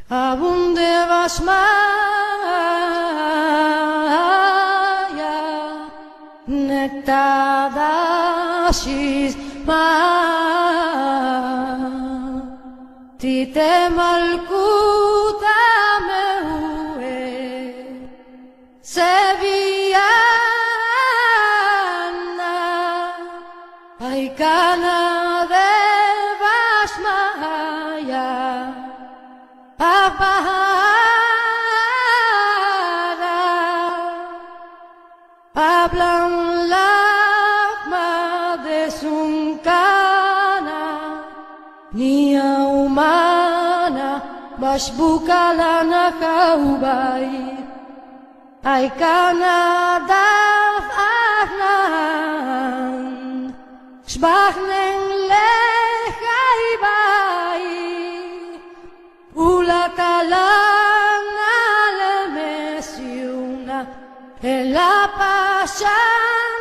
abunde basmaia nektadashis ma tite malkuta meue seviana aikana de basmaia apagada hablan lagma de sunkana nia humana bashbukalana kaubai aikana dafahnan shbachnen lechaibai Ulakalana le mesiuna en la pashan